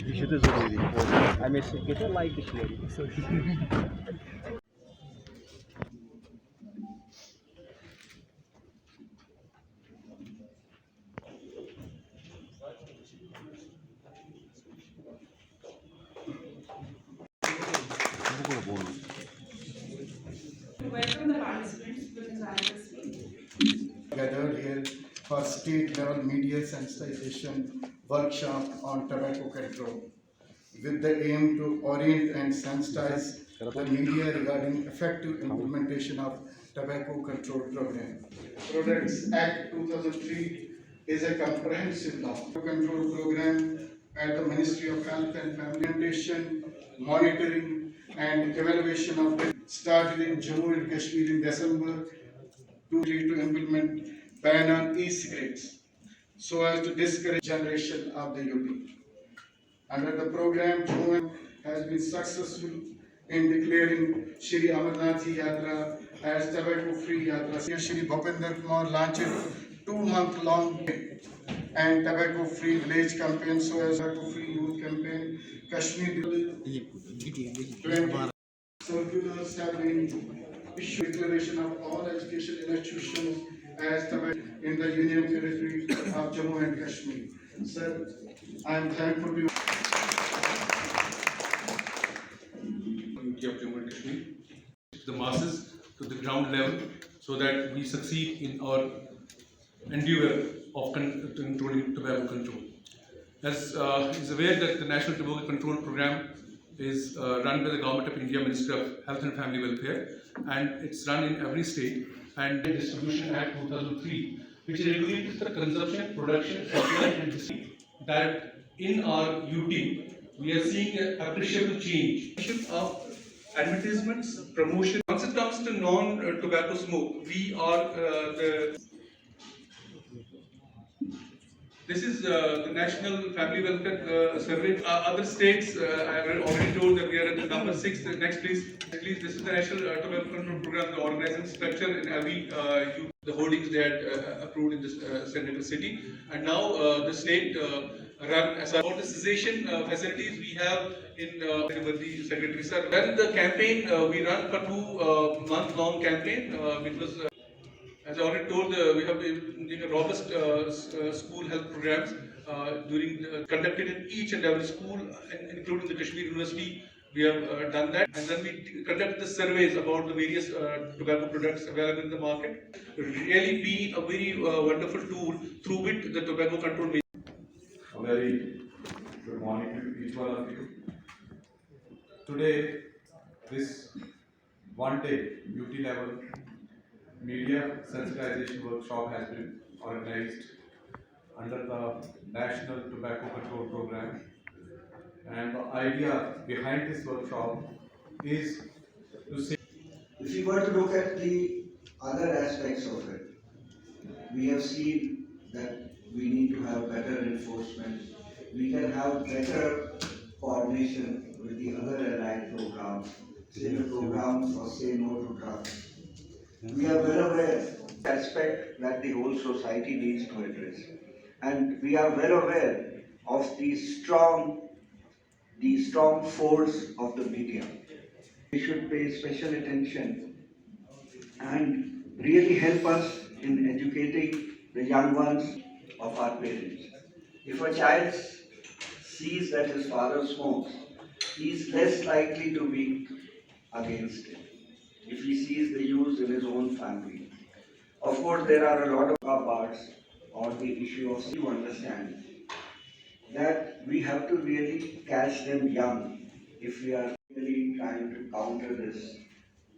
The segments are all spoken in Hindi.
Dişi de zor değil. Ama şirkete layık dişileri. Welcome the participants to this ISSP. Gathered here for state level media sensitization workshop on tobacco control with the aim to orient and sensitize the media regarding effective implementation of tobacco control program. Products Act 2003 is a comprehensive law control program at the Ministry of Health and Family Implementation, monitoring and evaluation of it started in Jammu and Kashmir in December to implement ban on e-cigarettes so as to discourage generation of the UP. Under the program, Jammu has been successful in declaring Shri Amarnath Yatra as tobacco-free Yatra. Shri Bhupinder Kumar launched 2-month-long and tobacco-free village campaign, so as tobacco-free youth campaign. Kashmir circulars have been issued declaration of all education institutions as tobacco in the Union Territory of Jammu and Kashmir. Sir, I am thankful to you. Of Jammu and Kashmir, to the masses, to the ground level, so that we succeed in our endeavor of controlling tobacco control. As is aware that the National Tobacco Control Program is run by the Government of India, Ministry of Health and Family Welfare, and it's run in every state. And the Distribution Act 2003, which regulates the consumption, production, supply, and distribution. That in our UT, we are seeing an appreciable change of advertisements, promotion. Once it comes to non-tobacco smoke, we are This is the National Family Welfare Survey. Other states, I have already told that we are at the number 6. Next, please. Please, this is the National Tobacco Control Program, the organizing structure in every the holdings they had approved in this Senator City. And now the state run as about the cessation facilities we have in the Secretary Sir. Then the campaign we run for 2-month-long campaign, which was. As I already told, we have been doing a robust school health programs conducted in each and every school, including the Kashmir University. We have done that, and then we conducted the surveys about the various tobacco products available in the market. Really, be a very wonderful tool through which the tobacco control. A very good morning to each one of you. Today, this one-day UT level media sensitization workshop has been organized under the National Tobacco Control Program, and the idea behind this workshop is to say, if you were to look at the other aspects of it, we have seen that we need to have better enforcement, we can have better coordination with the other allied programs, say the programs for Say No to Drugs. We are well aware of the aspect that the whole society needs to address, and we are well aware of the strong force of the media. We should pay special attention and really help us in educating the young ones of our parents. If a child sees that his father smokes, he is less likely to be against it if he sees the use in his own family. Of course, there are a lot of parts on the issue of you understand that we have to really catch them young if we are really trying to counter this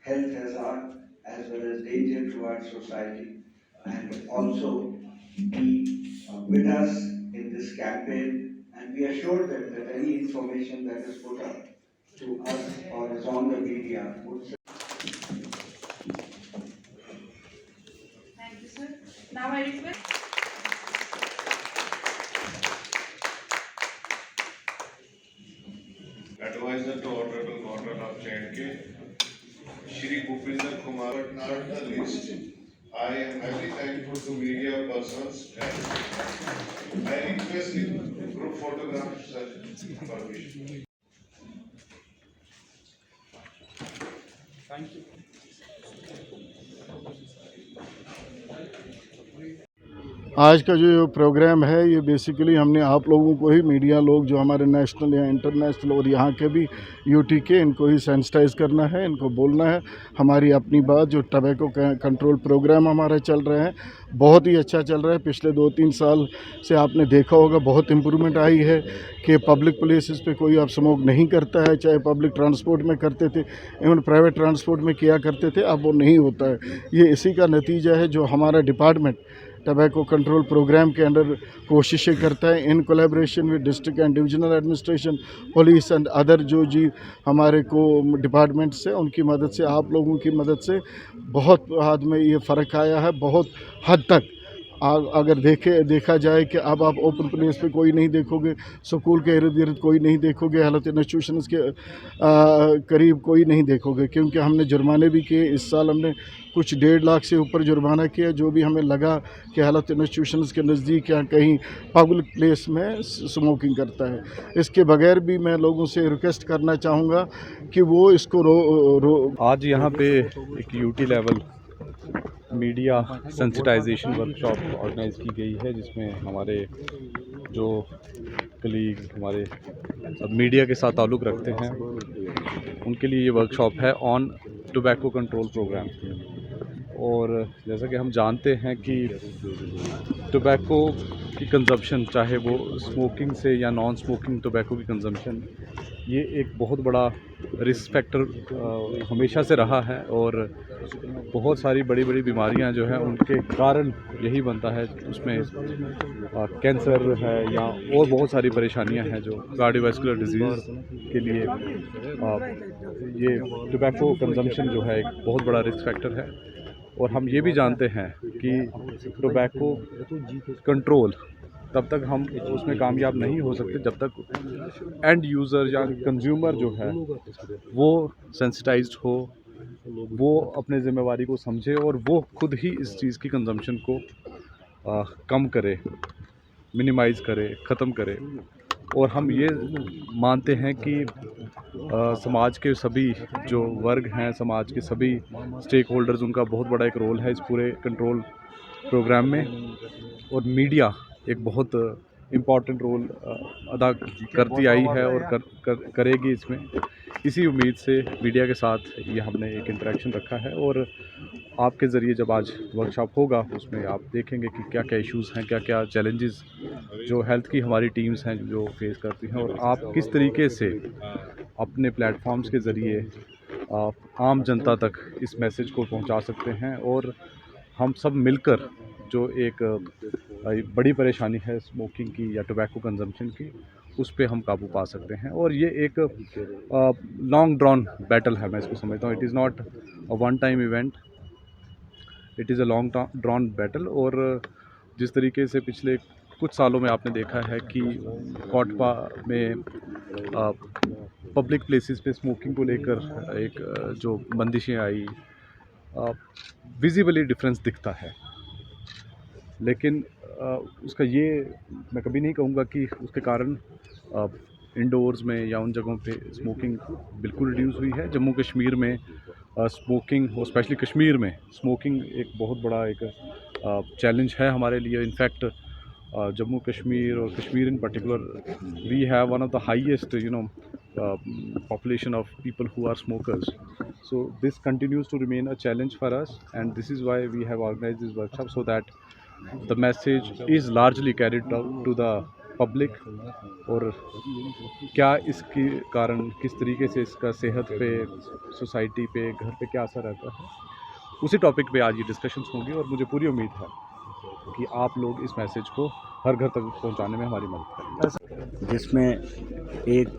health hazard as well as danger to our society, and also be with us in this campaign, and we assure them that any information that is put up to us or is on the media would. Thank you, sir. Now I request. Advisor to Honorable Governor of J&K, Shri Bhupinder Kumar, but not the least. I am highly thankful to media persons and I request the group photograph sir permission. आज का जो प्रोग्राम है ये बेसिकली हमने आप लोगों को ही, मीडिया लोग जो हमारे नेशनल या इंटरनेशनल और यहाँ के भी यूटी के, इनको ही सेंसिटाइज करना है, इनको बोलना है हमारी अपनी बात। जो टबैको कंट्रोल प्रोग्राम हमारा चल रहा है बहुत ही अच्छा चल रहा है। पिछले 2-3 साल से आपने देखा होगा बहुत इम्प्रूवमेंट आई है कि पब्लिक प्लेसेस पे कोई अब स्मोक नहीं करता है, चाहे पब्लिक ट्रांसपोर्ट में करते थे, इवन प्राइवेट ट्रांसपोर्ट में किया करते थे, अब वो नहीं होता है। ये इसी का नतीजा है जो हमारा डिपार्टमेंट टबैको कंट्रोल प्रोग्राम के अंडर कोशिशें करता है in collaboration with district and divisional administration, police and other जो जी हमारे को डिपार्टमेंट्स हैं, उनकी मदद से, आप लोगों की मदद से बहुत हद में ये फ़र्क आया है। बहुत हद तक अगर देखा जाए कि अब आप ओपन प्लेस पे कोई नहीं देखोगे, स्कूल के इर्द गिर्द कोई नहीं देखोगे, हेल्थ इंस्टीट्यूशंस के करीब कोई नहीं देखोगे, क्योंकि हमने जुर्माने भी किए। इस साल हमने कुछ 1.5 लाख से ऊपर जुर्माना किया, जो भी हमें लगा कि हेल्थ इंस्टीट्यूशंस के नज़दीक या कहीं पब्लिक प्लेस में स्मोकिंग करता है। इसके बगैर भी मैं लोगों से रिक्वेस्ट करना चाहूँगा कि वो इसको आज यहाँ पे एक UT level media sensitization workshop organize की गई है, जिसमें हमारे जो कलीग हमारे मीडिया के साथ ताल्लुक़ रखते हैं उनके लिए ये वर्कशॉप है ऑन टोबैको कंट्रोल प्रोग्राम। और जैसा कि हम जानते हैं कि टोबैको की कंजप्शन, चाहे वो स्मोकिंग से या नॉन स्मोकिंग टोबैको की कंजप्शन, ये एक बहुत बड़ा रिस्क फैक्टर हमेशा से रहा है। और बहुत सारी बड़ी बड़ी बीमारियां जो हैं उनके कारण यही बनता है, उसमें कैंसर है या और बहुत सारी परेशानियां हैं जो कार्डियोवैस्कुलर डिजीज़ के लिए ये टोबैको कंजम्पशन जो है एक बहुत बड़ा रिस्क फैक्टर है। और हम ये भी जानते हैं कि टोबैको कंट्रोल तब तक हम उसमें कामयाब नहीं हो सकते जब तक एंड यूज़र या कंज्यूमर जो है वो सेंसिटाइज्ड हो, वो अपने ज़िम्मेवारी को समझे और वो खुद ही इस चीज़ की कंजम्पशन को कम करे, मिनिमाइज़ करे, ख़त्म करे। और हम ये मानते हैं कि समाज के सभी जो वर्ग हैं, समाज के सभी स्टेक होल्डर्स, उनका बहुत बड़ा एक रोल है इस पूरे कंट्रोल प्रोग्राम में। और मीडिया एक बहुत इम्पॉर्टेंट रोल अदा करती आई है और करेगी इसमें। इसी उम्मीद से मीडिया के साथ ये हमने एक इंटरेक्शन रखा है। और आपके ज़रिए जब आज वर्कशॉप होगा उसमें आप देखेंगे कि क्या क्या इश्यूज़ हैं, क्या क्या चैलेंजेस जो हेल्थ की हमारी टीम्स हैं जो फेस करती हैं, और आप किस तरीके से अपने प्लेटफॉर्म्स के ज़रिए आम जनता तक इस मैसेज को पहुंचा सकते हैं। और हम सब मिलकर जो एक बड़ी परेशानी है स्मोकिंग की या टोबैको कंजम्पशन की, उस पे हम काबू पा सकते हैं। और ये एक लॉन्ग ड्रॉन बैटल है, मैं इसको समझता हूँ। It is not a one time event, it is a long drawn battle. और जिस तरीके से पिछले कुछ सालों में आपने देखा है कि कोटपा में पब्लिक प्लेसेस पे स्मोकिंग को लेकर एक जो बंदिशें आई, विजिबली डिफरेंस दिखता है। लेकिन उसका ये मैं कभी नहीं कहूँगा कि उसके कारण इंडोर्स में या उन जगहों पे स्मोकिंग बिल्कुल रिड्यूस हुई है। जम्मू कश्मीर में स्मोकिंग, और स्पेशली कश्मीर में स्मोकिंग एक बहुत बड़ा एक चैलेंज है हमारे लिए। इनफैक्ट जम्मू कश्मीर और Kashmir in particular, we have one of the highest population of people who are smokers. So this continues to remain a challenge for us, and this is why we have organized this workshop, so that the message is largely carried out to the public। और क्या इसके कारण किस तरीके से इसका सेहत पे, सोसाइटी पे, घर पे क्या असर रहता है, उसी टॉपिक पे आज ये डिस्कशंस होंगी। और मुझे पूरी उम्मीद है कि आप लोग इस मैसेज को हर घर तक पहुंचाने में हमारी मदद करेंगे, जिसमें एक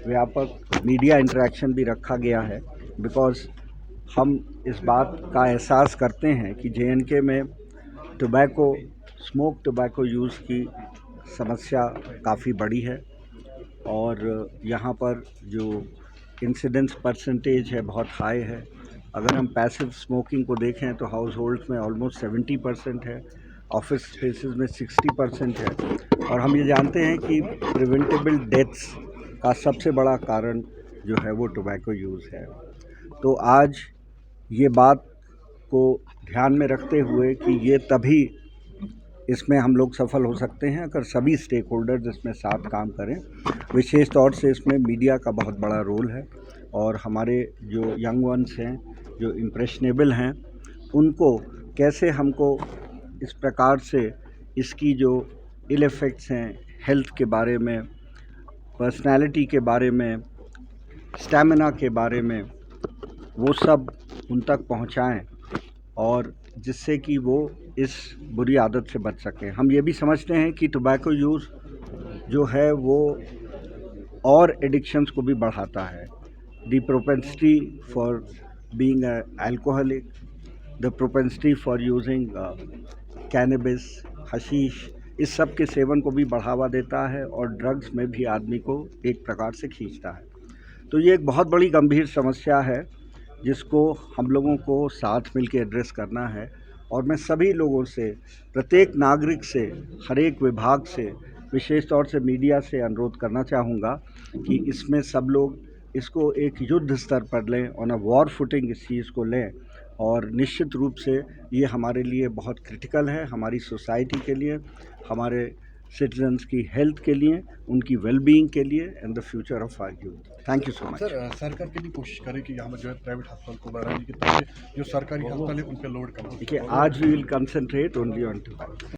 व्यापक मीडिया इंटरेक्शन भी रखा गया है। बिकॉज़ हम इस बात का एहसास करते हैं कि J&K में स्मोक टोबैको यूज़ की समस्या काफ़ी बड़ी है। और यहाँ पर जो इंसिडेंस परसेंटेज है बहुत हाई है। अगर हम पैसिव स्मोकिंग को देखें तो हाउस होल्ड्स में ऑलमोस्ट 70% है, ऑफिस स्पेसेस में 60% है। और हम ये जानते हैं कि प्रिवेंटेबल डेथ्स का सबसे बड़ा कारण जो है वो टोबैको यूज़ है। तो आज ये बात को ध्यान में रखते हुए कि ये तभी इसमें हम लोग सफल हो सकते हैं अगर सभी स्टेक होल्डर्स इसमें साथ काम करें। विशेष तौर से इसमें मीडिया का बहुत बड़ा रोल है और हमारे जो यंग वंस हैं, जो इम्प्रेशनेबल हैं, उनको कैसे हमको इस प्रकार से इसकी जो इल इफ़ेक्ट्स हैं हेल्थ के बारे में, पर्सनालिटी के बारे में, स्टैमिना के बारे में, वो सब उन तक पहुंचाएं और जिससे कि वो इस बुरी आदत से बच सकें। हम ये भी समझते हैं कि टोबैको यूज़ जो है वो और एडिक्शंस को भी बढ़ाता है। The propensity for being alcoholic, the propensity for using cannabis, hashish, इस सब के सेवन को भी बढ़ावा देता है और ड्रग्स में भी आदमी को एक प्रकार से खींचता है। तो ये एक बहुत बड़ी गंभीर समस्या है जिसको हम लोगों को साथ मिलकर एड्रेस करना है। और मैं सभी लोगों से, प्रत्येक नागरिक से, हर एक विभाग से, विशेष तौर से मीडिया से अनुरोध करना चाहूँगा कि इसमें सब लोग इसको एक युद्ध स्तर पर लें, ऑन अ वॉर फुटिंग इस चीज़ को लें। और निश्चित रूप से ये हमारे लिए बहुत क्रिटिकल है, हमारी सोसाइटी के लिए, हमारे सिटीजन्स की हेल्थ के लिए, उनकी वेलबींग के लिए and the future of our youth. Thank you so much. Sir, सरकार के लिए कोशिश करें कि यहाँ पर जो है प्राइवेट अस्पताल को बढ़ाने की, ताकि जो सरकारी अस्पताल है उन पर लोड कम हो। देखिए, आज we will concentrate only on tobacco.